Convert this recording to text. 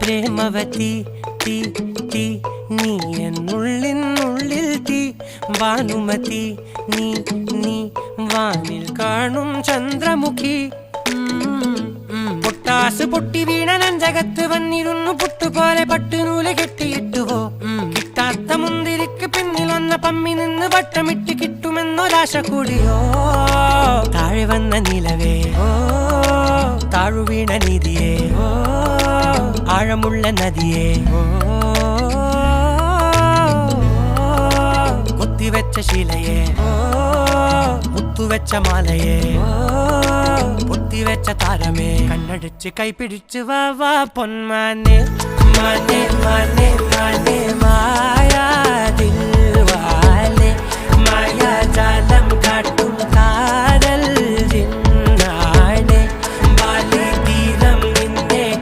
പ്രേമവതി തീ തീ നീ എന്നുള്ളിൽ തീ ഭാനുമതി നീ നീ വാനിൽ കാണും ചന്ദ്രമുഖി പൊട്ടാസ് പൊട്ടി വീണ നെഞ്ചകത്ത് വന്നിരുന്നു പുട്ടുപോലെ പട്ടുനൂല് കെട്ടിയിട്ടുവോ കിട്ടാത്ത മുന്തിരിക്ക് പിന്നിൽ വന്ന പമ്മി നിന്ന് വട്ടമിട്ട് കിട്ടുമെന്നൊരാശ കൂടിയോ താഴെ വന്ന നിലവേ താഴു വീണ നിധിയേ ആഴമുള്ള നദിയേ കൊത്തിവെച്ച ശിലയേ മുത്തുവെച്ച മാലയേ പൊത്തിവെച്ച താരമേ കണ്ണടിച്ച് കൈപിടിച്ച് വാ വാ പൊന്മാനെ മാനെ മാനെ മാനെ മായാ ദിൽവാലെ മായാ ജാല